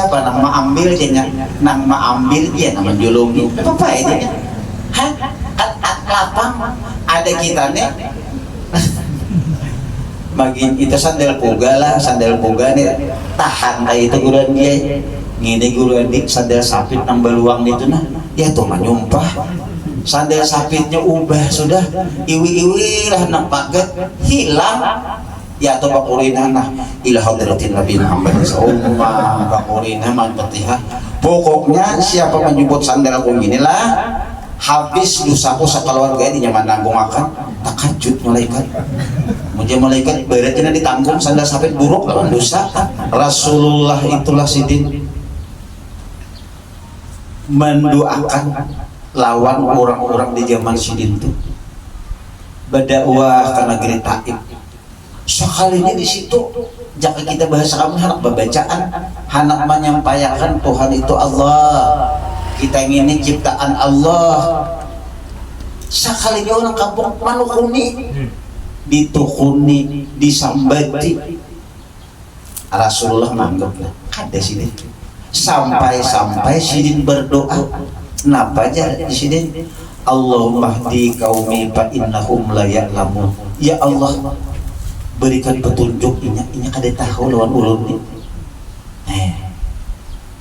siapa nang maambil dia nang maambil dia nama jologi apa itu hah at lapang ada kita nih magin itu sandal puga lah sandal puga nih tahan kayak itu guruan dia ngini guruan di sandal sapit nang beluang itu nah ya tuh menyumpah sandal sapitnya ubah sudah iwi-iwi lah nang paket hilang ya atau bakurina nah ila hadratin Nabi Muhammad sallallahu bakurina man petiha pokoknya siapa menyebut sandal aku gini lah habis dosaku sakeluarga di nyaman nanggung akan takajud malaikat muja malaikat beratnya ditanggung sandal sapit buruk lawan dosa Rasulullah itulah sidin mendoakan lawan orang-orang di zaman sidin itu berdakwah ke negeri Taif sekalinya di situ jika kita bahasa kami hendak bacaan hendak menyampaikan Tuhan itu Allah kita ingin ciptaan Allah sekalinya orang kampung manukuni ditukuni disambati Rasulullah manggaplah ada sini sampai sidin berdoa kenapa aja di sini Allahumma hdi qaumi fa innahum la ya'lamun ya Allah berikan petunjuk inya kada tahu lawan ulun ni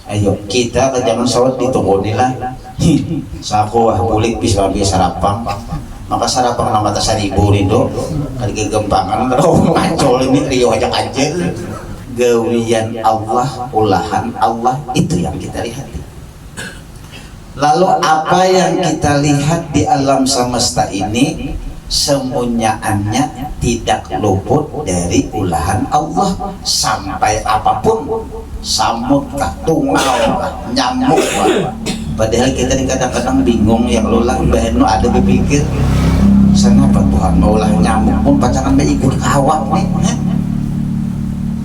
ayo kita ke zaman sawat ditunggu lah saku wah bulik bisa sarapang maka sarapang nama ta 1000 rido kali kegempangan kalau ngacol ini rio ajak aja gawian Allah ulahan Allah itu yang kita lihat lalu apa yang kita lihat di alam semesta ini semuanya tidak luput dari ulahan Allah sampai apapun samut kah tungau kah nyamuk kah padahal kita kadang-kadang bingung yang lulang baheno ada berpikir kenapa Tuhan maulah nyamuk pun pacangan ikut kawak nih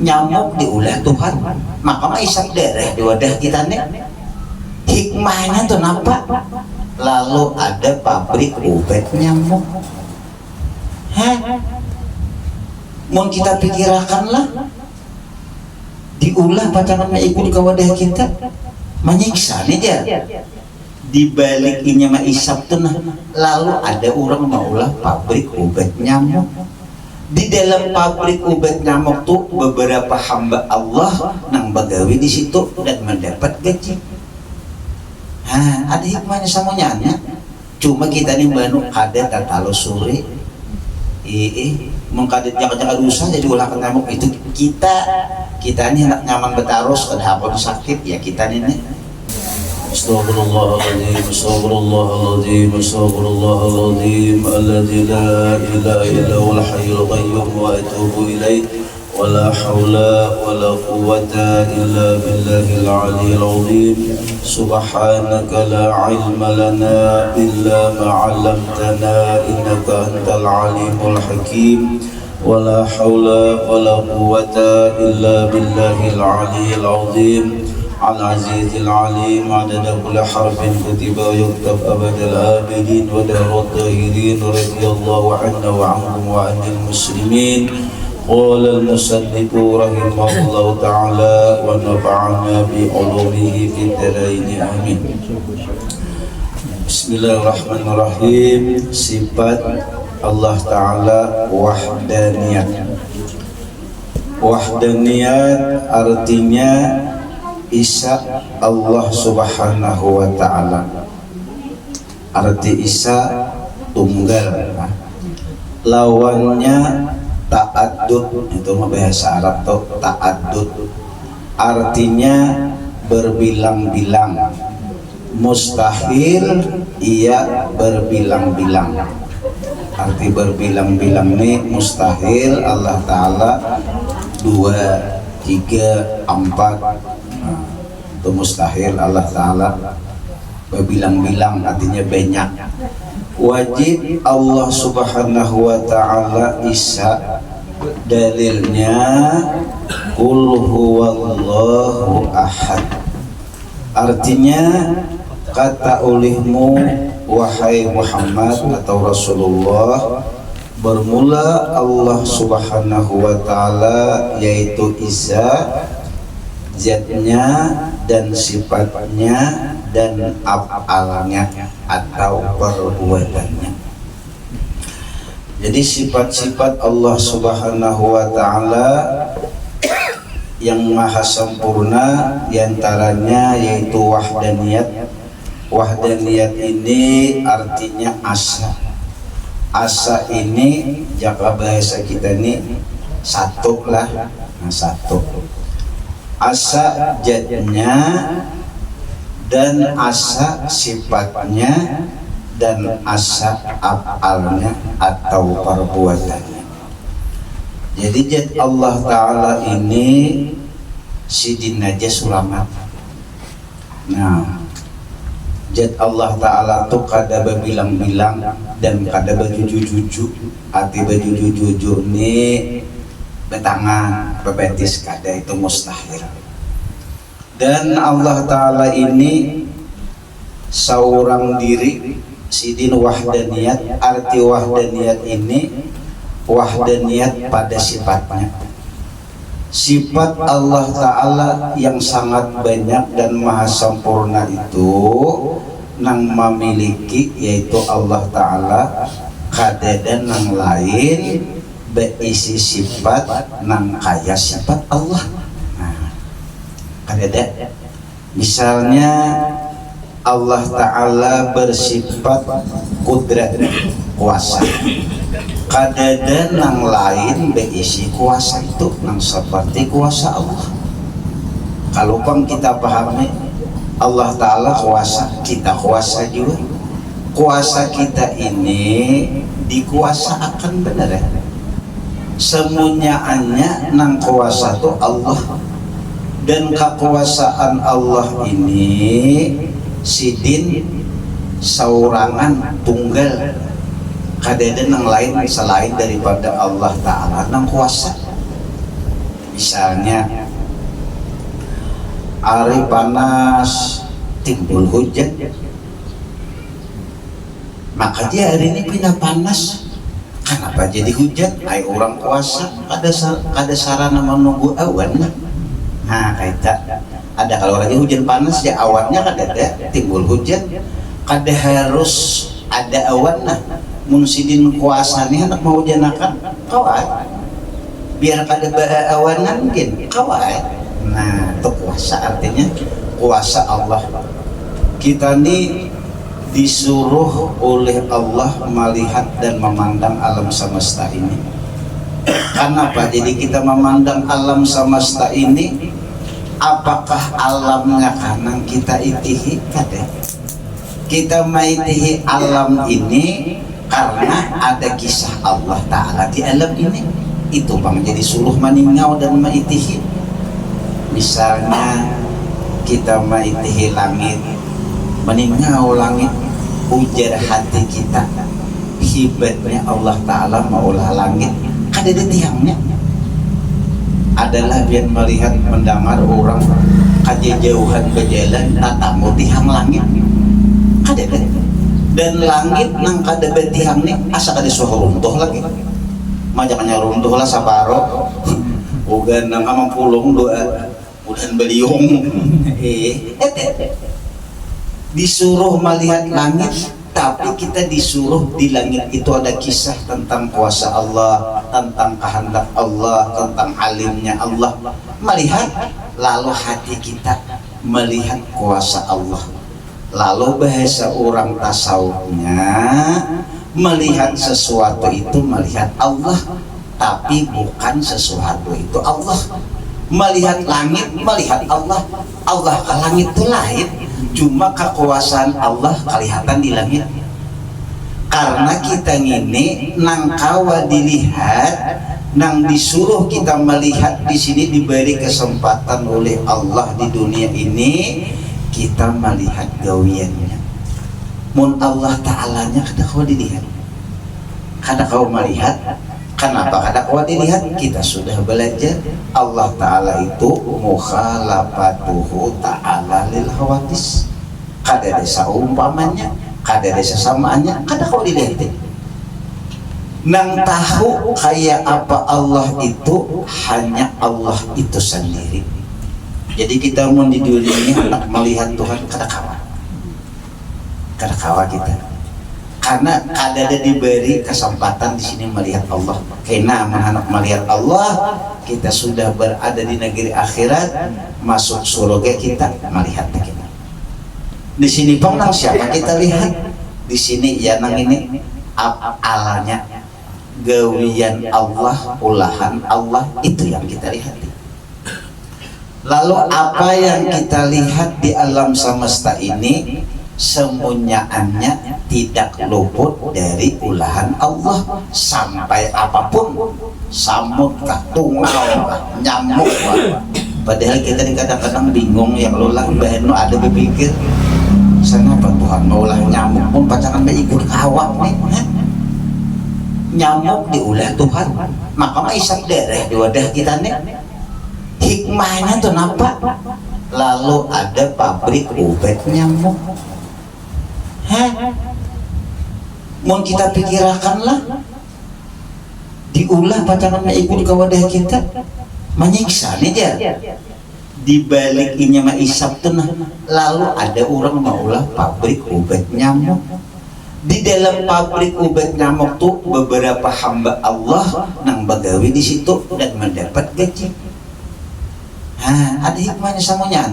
nyamuk diulah Tuhan maka isap darah di wadah kita nih hikmahnya tuh nampak lalu ada pabrik obat nyamuk mau kita pikirkanlah diulah pacangan ikut ke wadah kita menyiksa nih dia dibalik inya isap tuh nah lalu ada orang maulah pabrik obat nyamuk di dalam pabrik obat nyamuk tuh beberapa hamba Allah nang bagawi di situ dan mendapat gaji ada hikmahnya semuanya cuma kita nih baru ada tatalo sore mengkadet jaga-jaga dosa jadi ulah nyamuk itu kita nih hendak nyaman betarus kada apa sakit ya kita nih Astagfirullahaladzim Astagfirullahaladzim Astagfirullahaladzim alladzi la ilaha illa huwal hayyul qayyum wa atubu ilaih ولا حول ولا قوة إلا بالله العلي العظيم سبحانك لا علم لنا إلا ما علمتنا إنك أنت العليم الحكيم ولا حول ولا قوة إلا بالله العلي العظيم العزيز العليم عدد كل حرف كتب يكتب أبد الآبدين ودهر الظاهرين رضي الله عنا وعنكم وعن المسلمين قال المصنف رحمه الله تعالى ونفعنا بعلومه في الدارين آمين. Bismillahirrahmanirrahim. Sifat Allah Ta'ala wahdaniyat. Wahdaniyat artinya Isa Allah Subhanahu wa Ta'ala. Arti Isa tunggal. Lawannya ta'addud, itu bahasa Arab tuh ta'addud, artinya berbilang-bilang. Mustahil ia berbilang-bilang. Arti berbilang-bilang ini mustahil Allah Ta'ala 2, 3, 4 itu mustahil Allah Ta'ala berbilang-bilang, artinya banyak. Wajib Allah Subhanahu wa Ta'ala Isa, dalilnya qul huwallahu ahad, artinya kata olehmu wahai Muhammad atau Rasulullah, bermula Allah Subhanahu wa Ta'ala yaitu Isa zatnya dan sifatnya dan af'alnya atau perbuatannya. Jadi sifat-sifat Allah Subhanahu wa taala yang maha sempurna diantaranya yaitu wahdaniyat. Wahdaniyat ini artinya asa. Asa ini jika bahasa kita ini satu lah, satu. Asa zatnya dan asa sifatnya dan asa af'alnya atau perbuatannya. Jadi zat Allah Ta'ala ini sidin aja sulamat. Nah, zat Allah Ta'ala tuh kada berbilang-bilang dan kada berjuju-juju. Arti berjuju-juju ini betangan, bebetis, kada, itu mustahil. Dan Allah Ta'ala ini seorang diri sidin wahdaniyat. Arti wahdaniyat ini wahdaniyat pada sifatnya. Sifat Allah Ta'ala yang sangat banyak dan maha sempurna itu nang memiliki, yaitu Allah Ta'ala kadada nang lain berisi sifat nang kaya sifat Allah. Nah, kadada misalnya Allah Ta'ala bersifat kudrat, kuasa. Kadada nang lain berisi kuasa itu nang seperti kuasa Allah. Kalau pun kita pahami Allah Ta'ala kuasa, kita kuasa juga. Kuasa kita ini dikuasa akan benar. Semunyaannya nang kuasa itu Allah. Dan kekuasaan Allah ini sidin saurangan tunggal, kadada nang lain selain daripada Allah Ta'ala nang kuasa. Misalnya hari panas timbul hujan, maka dia hari ini pindah panas. Kenapa jadi hujan? Ay orang kuasa kada sarana menunggu awan. Nah kaita ada kalau lagi hujan panas ya awannya kada ada timbul hujan, kada harus ada awan. Nah munsidin kuasanya hendak mau hujanakan kawai biar kada awanan mungkin kawai. Nah itu kuasa, artinya kuasa Allah. Kita ini disuruh oleh Allah melihat dan memandang alam semesta ini. Kenapa? Jadi kita memandang alam semesta ini, apakah alamnya kanan kita itihi? Kada. Kita maitihi alam ini karena ada kisah Allah Ta'ala di alam ini. Itu bang jadi suruh meningau dan maitihi. Misalnya kita maitihi langit, meningau langit, ujar hati kita hebatnya Allah Ta'ala maulah langit. Kada ada tiangnya. Adalah biar melihat mendengar orang kaji jauhan berjalan tatamu tiang langit. Kada ada. Dan langit nang kada betihang nih asa kada suhu runtuh lagi. Majaknya runtuh lah sabaro. Ugan nang amang pulung doa udan beliung. Disuruh melihat langit, tapi kita disuruh di langit itu ada kisah tentang kuasa Allah, tentang kehendak Allah, tentang alimnya Allah. Melihat, lalu hati kita melihat kuasa Allah. Lalu bahasa orang tasawufnya melihat sesuatu itu melihat Allah, tapi bukan sesuatu itu Allah. Melihat langit, melihat Allah. Allah ke langit itu lain, cuma kekuasaan Allah kelihatan di langit. Karena kita ini nang kawa dilihat, nang disuruh kita melihat di sini, diberi kesempatan oleh Allah di dunia ini kita melihat gawiannya. Mun Allah Ta'alanya kada kau dilihat, kada kau melihat. Kenapa kada kau dilihat? Kita sudah belajar Allah Ta'ala itu mukhalafatuhu ta'ala lil hawadis. Kada ada seumpamanya, kada ada sesamaannya, kada kau dilihat. Nang tahu kayak apa Allah itu hanya Allah itu sendiri. Jadi kita mau di dunia ini hendak melihat Tuhan kada kawa kita, karena kada ada diberi kesempatan di sini melihat Allah. Karena hendak melihat Allah, kita sudah berada di negeri akhirat, masuk surga kita melihat kita. Di sini pun nang siapa kita lihat? Di sini ya nang ini alanya gawian Allah, ulahan Allah, itu yang kita lihat. Lalu apa yang kita lihat di alam semesta ini semunyaannya tidak luput dari ulahan Allah. Sampai apapun, samut kah, tungau kah, nyamuk kah. Padahal kita kadang-kadang bingung, yang lulah baheno ada berpikir kenapa Tuhan maulah nyamuk pun pacangan ikut kawak nih. Nyamuk diulah Tuhan, maka mah isap darah di wadah kita nih. Hikmahnya tuh napa? Lalu ada pabrik obat nyamuk. Mau kita pikirkanlah, diulah pacangan ikut ke wadah kita, menyiksa nih dia. Di balik ini mah isap tuh nah. Lalu ada orang maulah pabrik obat nyamuk. Di dalam pabrik obat nyamuk tuh beberapa hamba Allah nang begawi di situ dan mendapat gaji. Ada hikmahnya semuanya.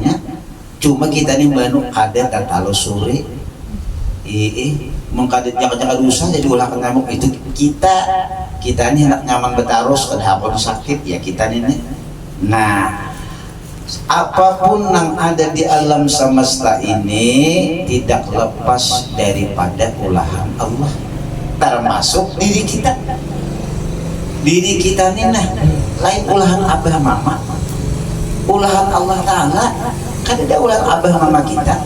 Cuma kita nih banu kada tatalusuri mengkadet jangan rusak jadi ulah nyamuk itu kita nih hendak nyaman betarus kada apa sakit ya kita nih. Nah, apapun yang ada di alam semesta ini tidak lepas daripada ulahan Allah, termasuk diri kita. Diri kita nih nah, lain ulahan abah mama, ulahan Allah Ta'ala. Kan ada ulahan abah mama kita.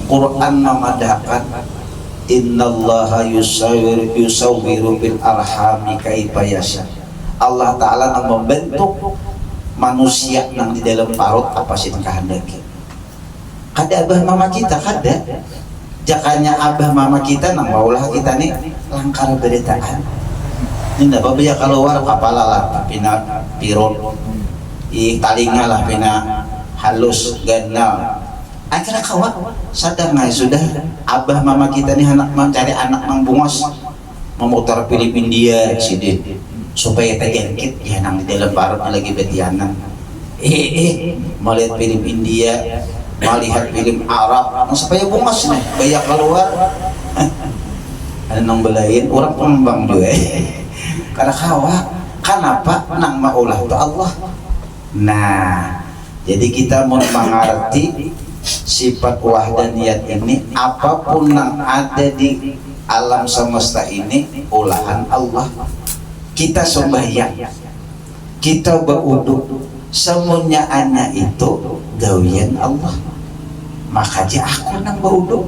Quran memadahkan innallaha yusawwiru bil arhami kaifa yasha. Allah Ta'ala yang membentuk manusia yang di dalam parut apa sih kehendaki. Kada abah mama kita kada. Jakanya abah mama kita nang maulah kita nih langkar beritaan. Ini ndak apa ya keluar kepala lah pina piron. Talinga lah pina halus ganal. Akhirnya kawan sadar nggak sudah abah mama kita nih anak mencari anak nang bungos memutar film India sidin supaya terjangkit ya nang di dalam parut lagi betianan melihat film India, melihat film Arab supaya bungos nih banyak keluar. Ada nang belain orang pengembang juga karena kawa kenapa nang maulah itu Allah. Nah, jadi kita mau mengerti sifat wahdaniyat ini, apapun yang ada di alam semesta ini ulahan Allah. Kita sembahyang, kita berwudu, semuanya itu gawian Allah. Maka aja aku nang berwudu,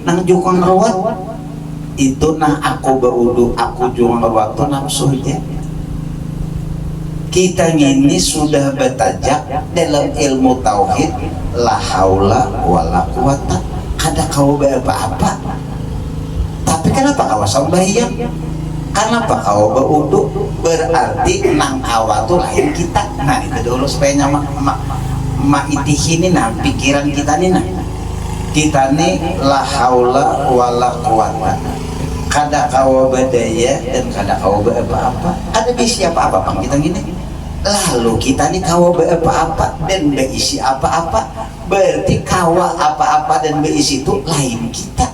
nang jukang rawat itu nang aku berwudu, aku jukang rawat itu nafsu aja. Kita ini sudah bertajak dalam ilmu tauhid, la haula wala quwata, kada kau apa-apa. Tapi kenapa kau sembahyang? Kenapa kau berwudu? Berarti nang awak tuh lain kita. Nah itu dulu supaya nyaman itihini nah pikiran kita nih nah. Kita nih la haula wala quwata, kada kau berdaya dan kada kau apa-apa. Ada bisi apa-apa bang kita gini. Lalu kita nih kawa apa-apa dan berisi apa-apa, berarti kawa apa-apa dan berisi itu lain kita.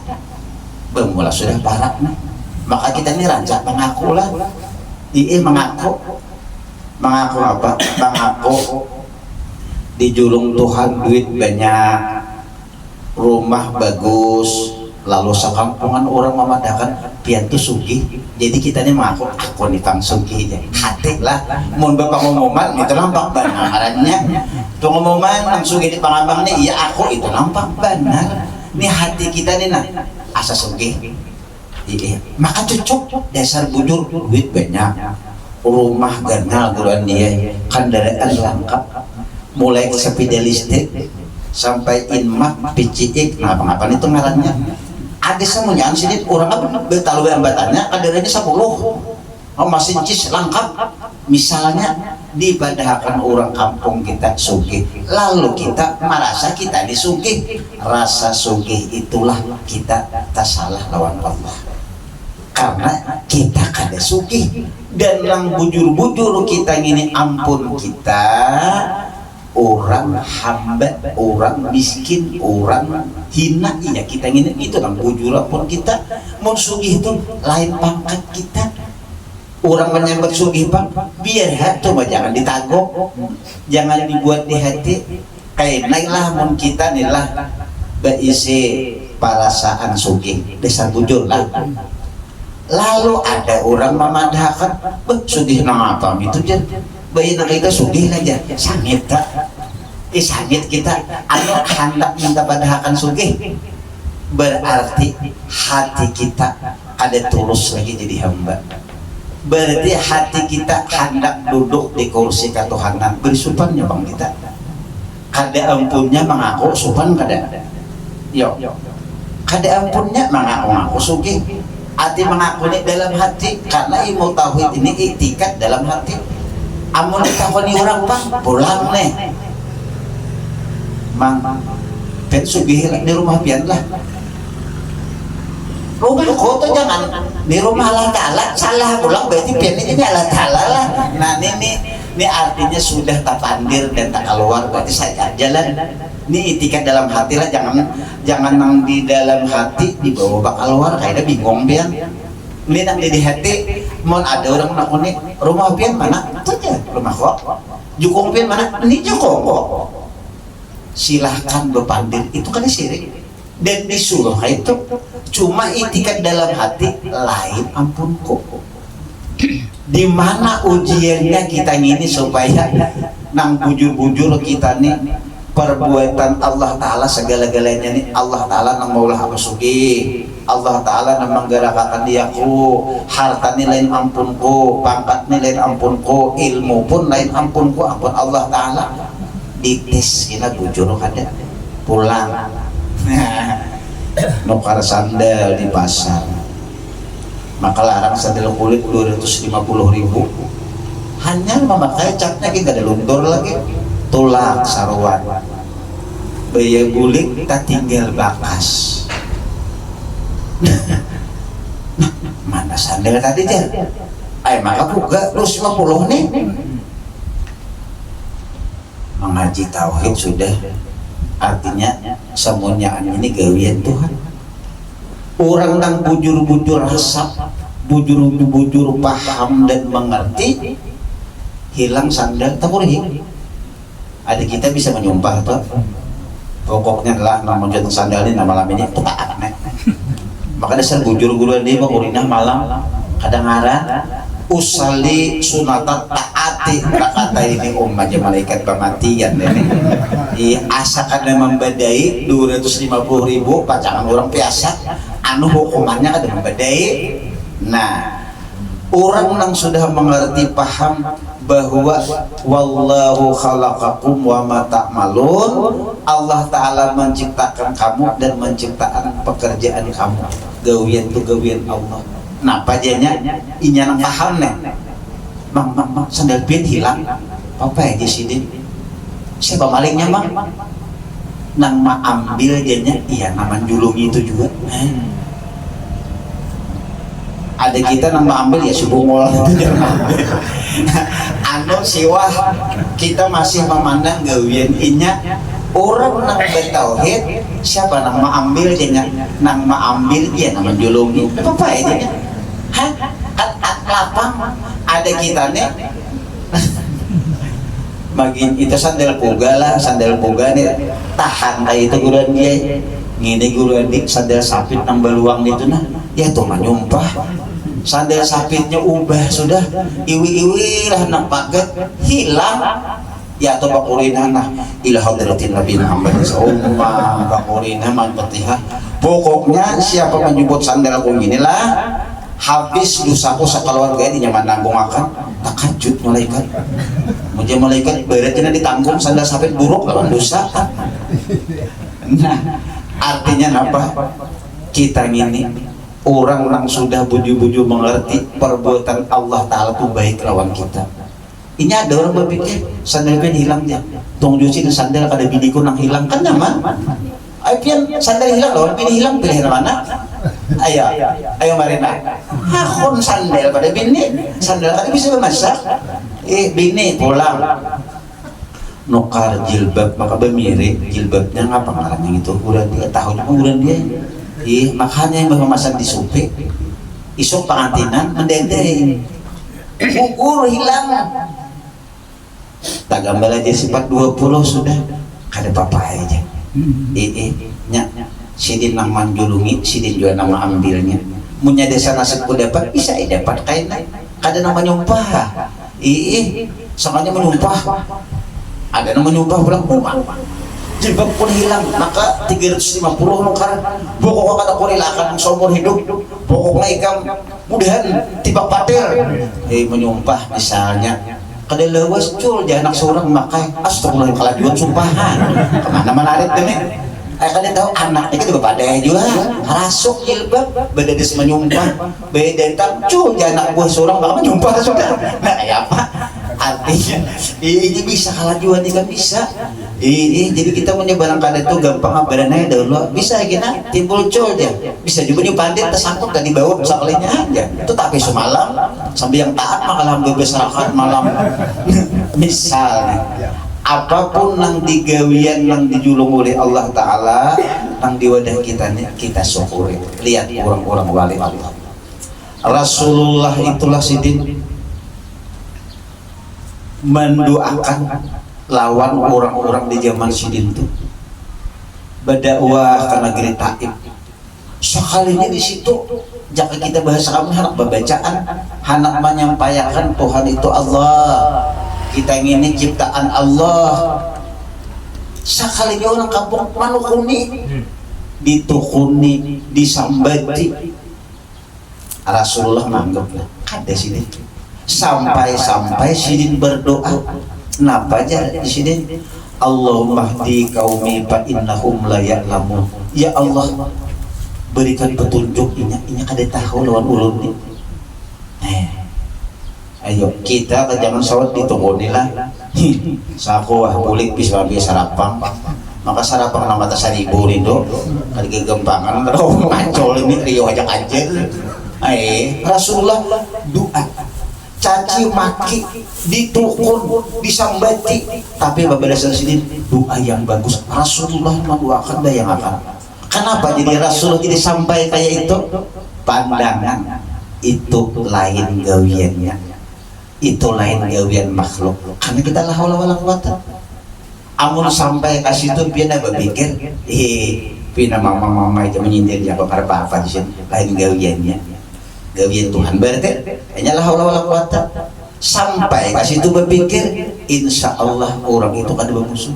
Bermula sudah parah nih. Maka kita nih rancak mengakulah, mengaku apa? Mengaku dijulung Tuhan duit banyak, rumah bagus, lalu sekampungan orang memadahkan pian tuh sugih. Jadi kita ini mengaku aku nih kang sugih aja. Hati lah, mau bapak ngomongan itu nampak benarannya. Tuh ngomongan kang sugih di pangabang nih, ya aku itu nampak benar. Nih hati kita nih nah asa sugih. Iya. Maka cocok dasar bujur duit banyak, rumah ganal guruan dia, kendaraan lengkap, mulai sepeda listrik sampai inmak piciik, nah apa itu ngarannya. Ada semuanya sini orang betalu ambatannya kadarnya 10 mesin cis lengkap misalnya dibadahakan orang kampung kita sugih, lalu kita merasa kita disugih. Rasa sugih itulah kita tasalah lawan Allah, karena kita kada sugih. Dan yang bujur-bujur kita ini ampun kita orang hamba, orang miskin, orang hina, iya kita ini itu yang bujur pun kita. Mau sugih itu lain pangkat kita. Orang menyambut sugih bang, biar hati mah jangan ditagok, jangan dibuat di hati. Kayak naiklah mun kita nilah beisi perasaan sugih, desa bujur lah. Lalu ada orang memadahkan, sugih nang apa itu jen, bayi nak kita sugih aja, sangit tak? Sangit kita, anu hendak minta padahkan sugih, berarti hati kita ada tulus lagi jadi hamba. Berarti hati kita hendak duduk di kursi ketuhanan. Beri supannya bang kita. Kada ampunnya mengaku supan kada. Yo. Kada ampunnya mengaku sugih. Hati mengaku ini dalam hati, karena ilmu tauhid ini itikat dalam hati. Amun ditakoni orang bang, pulang nih. Mang, pen sugih di rumah pian lah. Rumah kota jangan di rumah Allah Ta'ala, salah pulang berarti ini Allah Ta'ala lah. Nah ini artinya sudah tak pandir dan tak keluar, berarti saya jalan. Ini itikat dalam hati lah, jangan nang di dalam hati dibawa bak keluar kayak bingung pian. Ini nang di hati, mau ada orang nakoni rumah pian mana? Itu aja rumah kok. Jukung pian mana? Ini jukung kok. Silahkan berpandir, itu kan syirik. Dan disuruh itu cuma itikat dalam hati lain ampunku. Di mana ujiannya kita ini supaya nang bujur-bujur kita nih perbuatan Allah Ta'ala segala-galanya nih. Allah Ta'ala nang maulah aku sugih, Allah Ta'ala nang menggerakkan diaku, harta nih lain ampunku, pangkat nih lain ampunku, ilmu pun lain ampunku, ampun Allah Ta'ala. Dites kita bujur kada pulang nukar sandal di pasar, maka larang sandal kulit 250.000, hanya memakai catnya kita ada luntur lagi, tulak sarwan, biaya gulik tak tinggal bakas. Nah, mana sandal tadi jar? Maka buka 250 nih. Mengaji tauhid sudah, artinya semuanya ini gawian Tuhan. Orang yang bujur-bujur rasa, bujur-bujur paham dan mengerti, hilang sandal taburih. Ada kita bisa menyumpah tuh. Pokoknya adalah nama jatuh sandal ini malam ini taat nih. Maka dasar bujur-bujuran dia mengurinah malam kadang-kadang usali sunatan taati kata ini aja malaikat pematian ini asakan membadai 250.000 pacangan orang biasa anu hukumannya ada membadai. Nah orang yang sudah mengerti paham bahwa wallahu khalaqakum wa ma ta'malun, Allah Ta'ala menciptakan kamu dan menciptakan pekerjaan kamu, gawian itu gawian Allah. Nah pajanya inya nang paham nih, bang sandal pin hilang apa ya di sini, siapa malingnya bang? Nang ma ambil dianya, iya nama julung itu juga. Ada kita nang ma ambil ya subungol itu jangan ambil. Anu siwah kita masih memandang gawian inya. Orang nang bertauhid siapa nang ma ambil dianya, nang ma ambil dia nama julungi apa ya dia? At lapang ada kita nih magin itu sandal puga lah, sandal puga nih tahan kayak itu guruan dia ngini guruan di sandal sapit nang beluang itu nah ya tuh menyumpah sandal sapitnya ubah sudah iwi-iwi lah nang paket hilang ya atau bakurina nah ila hadratin Nabi Muhammad sallallahu bakurina man petiha. Pokoknya siapa menyebut sandal aku inilah habis dosaku sekeluarga ini nyaman nanggung akan takajud malaikat muja malaikat beratnya ditanggung sandal sapit buruk lawan dosa. Nah artinya apa? Kita ini orang sudah buju-buju mengerti perbuatan Allah Ta'ala itu baik lawan kita. Ini ada orang berpikir sandal pian hilang dia. Tong cuci sandal kada biniku nang hilang kan nyaman. Ayo pian sandal hilang lawan bini hilang pilih mana? Ayo Marina. Hakon sandal pada bini, sandal kada bisa memasak. Bini pulang. Nukar jilbab maka bemiri jilbabnya ngapa ngarannya itu urang dia tahu juga urang dia. Makanya yang memasak di supe. Isuk pengantinan mendendeng. Gugur hilang. Tak gambar aja sifat 20 sudah kada apa-apa aja. Nya sidin nang manjulungi sidin juga nama ambilnya munya desa nasibku dapat bisa dapat kain kada nama nyumpah soalnya menyumpah ada nama nyumpah pulang rumah jilbab pun hilang maka 350 nukar pokoknya kata kurilakan seumur hidup pokoknya ikam mudahan tiba patir menyumpah misalnya kada lewas cul dia anak seorang makai astagfirullah kalajuan sumpahan kemana-mana arit demi kada tahu anaknya kita pada juga rasuk jilbab bededes menyumpah bedentang cul dia anak buah seorang bakal menyumpah sudah nah ya apa artinya ini bisa kalajuan ini kan bisa jadi kita menyebarang kada itu gampang abarannya dahulu bisa gina timbul cul dia bisa juga nyumpandit tersangkut dan dibawa sekalinya aja itu tapi semalam sampai yang taat makalah berbesarakan malam misalnya apapun yang digawian yang dijulung oleh Allah Ta'ala yang di wadah kita nih kita syukuri lihat orang-orang wali Allah Rasulullah itulah sidin mendoakan lawan orang-orang di zaman sidin itu berdakwah ke negeri Taif sekalinya di situ jika kita bahasa kami hendak pembacaan hendak menyampaikan Tuhan itu Allah kita ini ciptaan Allah sekalinya orang kampung manukuni ditukuni disambati Rasulullah manggaplah ada sini sampai sidin berdoa kenapa aja di sini Allahumma hdi qaumi fa innahum la ya'lamun ya Allah berikan petunjuk inya kada tahu lawan ulun ni ayo kita ke zaman sawat ditunggu lah saku wah bulik bisa sarapang maka sarapang nama tas 1000 rido kali kegempangan kalau ngacol ini rio ajak aja Rasulullah doa caci maki ditukun disambati tapi babadasan sini doa yang bagus Rasulullah mendoakan yang akan kenapa jadi Rasulullah jadi sampai kayak itu pandangan itu lain gawiannya itu lain gawian makhluk karena kita la haula wala quwata amun sampai ke situ pian berpikir pina mama itu menyindir jago apa di sini lain gawiannya gawian Tuhan berarti hanya la haula wala quwata sampai ke situ berpikir insya Allah orang itu kada bermusuh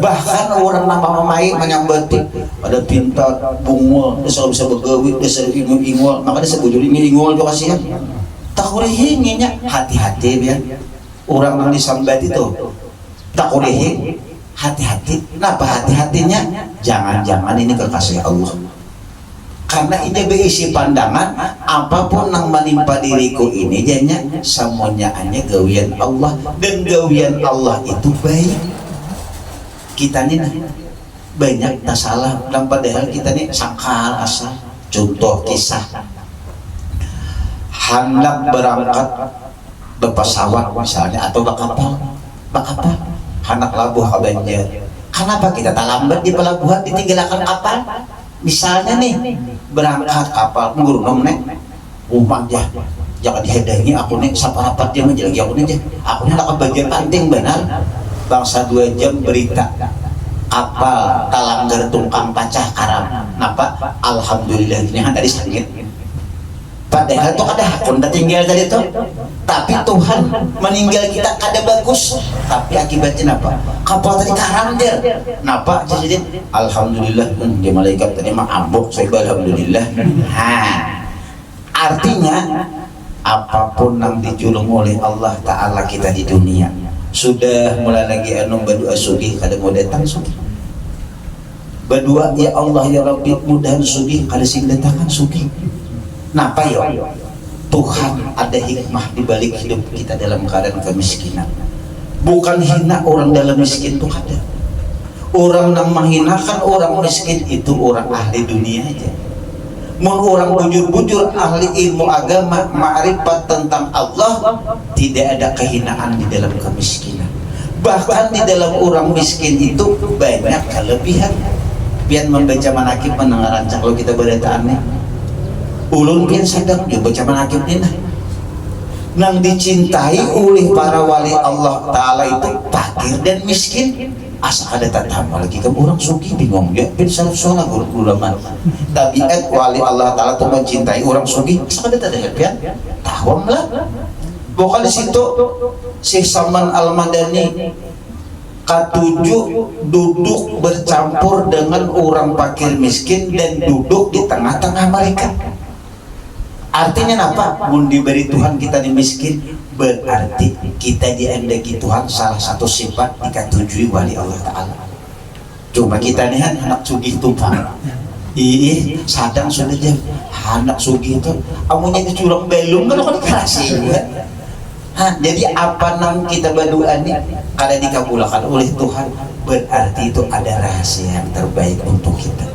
bahkan orang nama mamai menyambati ada pintar bungul dia selalu bisa begawi dia selalu ingol maka dia sebujur ini ingol juga kasihan takurehinginya hati-hati biar orang yang disambat itu takurehin hati-hati kenapa hati-hatinya jangan-jangan ini kekasih Allah karena ini berisi pandangan apapun yang menimpa diriku ini jadinya semuanya hanya gawian Allah dan gawian Allah itu baik kita ini banyak tak salah dan padahal kita ini sangkal asal contoh kisah hendak berangkat berpesawat misalnya atau berkapal hendak labuh ke Banjar kenapa kita tak lambat di pelabuhan ditinggalkan kapal misalnya nih berangkat kapal ngurung nek rumah aja jangan dihedangi aku nih saparapat dia menjelagi aku nih aku nih nak Banjar penting benar bangsa 2 jam berita kapal talanggar tungkang pacah karam napa alhamdulillah ini kan dari sangit padahal itu kada hakun tinggal tadi itu tapi Tuhan meninggal kita kada bagus tapi akibatnya apa kapal tadi karam dia napa jadi alhamdulillah dia malaikat tadi mah ambok saya alhamdulillah artinya apapun yang dijulung oleh Allah Ta'ala kita di dunia sudah mulai lagi anu berdoa sugih kada mau datang sugih berdoa ya Allah ya Rabbi mudahan sugih kada sing datangan sugih napa yo Tuhan ada hikmah di balik hidup kita dalam keadaan kemiskinan. Bukan hina orang dalam miskin itu ada. Orang yang menghinakan orang miskin itu orang ahli dunia aja. Mun orang bujur-bujur ahli ilmu agama, ma'rifat tentang Allah, tidak ada kehinaan di dalam kemiskinan. Bahkan di dalam orang miskin itu banyak kelebihan. Biar membaca manakib menangarancak kalau kita beritaannya. Ulun pian sadang juga baca manakib ini nang dicintai oleh para wali Allah Ta'ala itu fakir dan miskin. Asa ada tatama lagi ke orang suki bingung ya bin salah ulama tabiat wali Allah Ta'ala itu mencintai orang suki. Asa ada tatama pian tawam lah. Bukan di situ Syekh Salman Al-Madani ketujuh duduk bercampur dengan orang fakir miskin dan duduk di tengah-tengah mereka. Artinya apa? Mun diberi Tuhan kita di miskin, berarti kita diandaki Tuhan salah satu sifat dikatujui wali Allah Ta'ala. Cuma kita nih anak sugih tumpang. Ih, sadang sudah jam anak sugih itu amunya dicurang belum kan dikasih ya. Jadi apa nang kita berdoa nih kada dikabulkan oleh Tuhan, berarti itu ada rahasia yang terbaik untuk kita.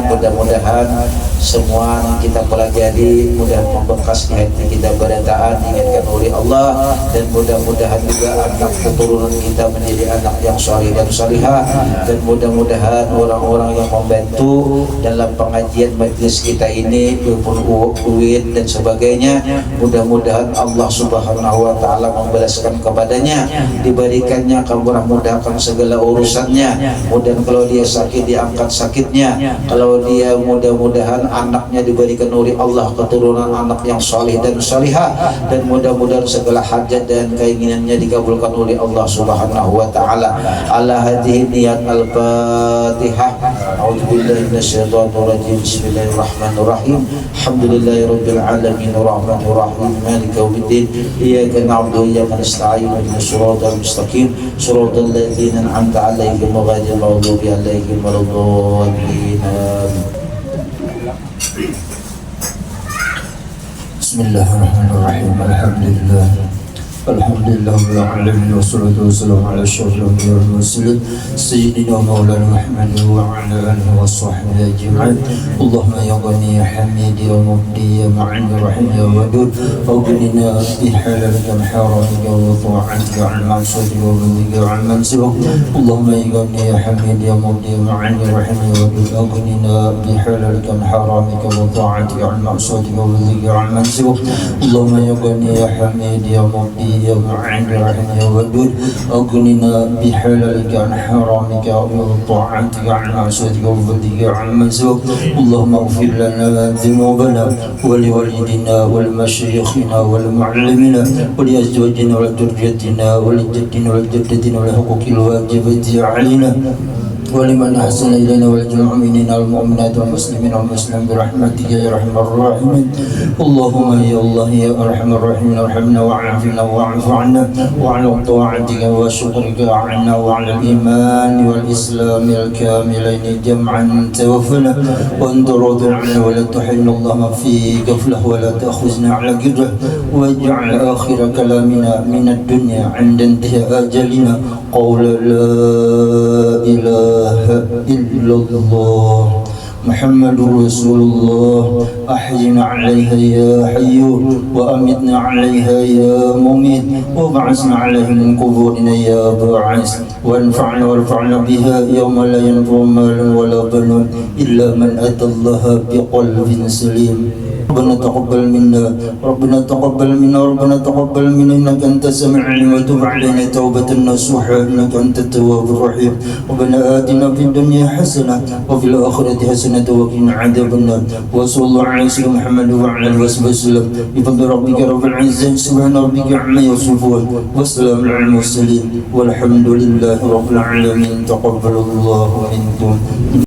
Mudah-mudahan semua yang kita pelajari mudah membekas di hati kita, berataan diingatkan oleh Allah, dan mudah-mudahan juga anak keturunan kita menjadi anak yang saleh dan salihah, dan mudah-mudahan orang-orang yang membantu dalam pengajian majlis kita ini maupun UIN dan sebagainya, mudah-mudahan Allah Subhanahu wa Ta'ala membalaskan kepadanya, diberikannya kemudah-mudahan segala urusannya, mudah kalau dia sakit diangkat sakitnya, kalau dia mudah-mudahan anaknya diberikan oleh Allah keturunan anak yang saleh dan salihah, dan mudah-mudahan segala hajat dan keinginannya dikabulkan oleh Allah Subhanahu wa Ta'ala. Ala hadhihi niyat al-Fatihah. A'udzubillahi minasyaitonir rajim. Bismillahirrahmanirrahim. Alhamdulillahirabbil alamin arrahmanir rahim maliki yaumiddin. Iyyaka na'budu wa iyyaka nasta'in. Ihdinas siratal mustaqim. Siratal ladzina an'amta 'alaihim ghairil maghdubi 'alaihim waladdallin. Bismillahirrahmanirrahim. Alhamdulillah rabbil alamin, wassalatu wassalamu ala asyrafil anbiya'i wal mursalin sayyidina maulana Muhammadin wa ala alihi washabbihi ajma'in. Allahumma ya ghani ya hamid ya mubdi ya ma'in ya rahim ya wadud, aghnina bi halalika wa haramika wa ta'atika al ma'sudi wa bidika al mansub. Allahumma ya ghani ya hamid ya mubdi ya ma'in ya rahim ya wadud, aghnina bi halalika wa haramika wa ta'atika al ma'sudi wa bidika al mansub. Allahumma ya ghani ya hamid ya mubdi يا معين يا رحيم يا ودود، أغننا بحلالك عن حرامك وطاعتك عن معصيتك وفضلك عن منسوك. اللهم اغفر لنا ذنوبنا ولوالدنا ولمشايخنا ولمعلمنا ولأزواجنا ولذريتنا ولجدنا ولجدتنا ولحقوق الواجبة علينا ولمن أحسن إلينا ولجميع المؤمنين والمؤمنات والمسلمين والمسلمين برحمتك يا أرحم الراحمين. اللهم يا الله يا أرحم الراحمين ارحمنا وعافنا واعف عنا وعلى طاعتك وشكرك عنا وعلى الإيمان والإسلام الكاملين جمعا توفنا وأنت راض عنا ولا تحرمنا اللهم في غفلة ولا تأخذنا على قدره واجعل آخر كلامنا من الدنيا عند انتهاء أجلنا قول لا إله إلا الله محمد رسول الله. أحينا عليها يا حي وأمتنا عليها يا مميت وابعثنا عليها من قبورنا يا باعث وانفعنا وارفعنا بها يوم لا ينفع مال ولا بنون إلا من أتى الله بقلب سليم. ربنا تقبل منا ربنا تقبل منا ربنا تقبل منا إنك أنت السميع العليم وتب علينا توبة نصوحا إنك أنت التواب الرحيم. ربنا آتنا في الدنيا حسنة وفي الآخرة حسنة وقنا عذاب النار. وصلى الله على سيدنا محمد وعلى آله وصحبه وسلم بفضل ربك رب العزة سبحان ربك عما يصفون والسلام على المرسلين والحمد لله رب العالمين. تقبل الله منكم.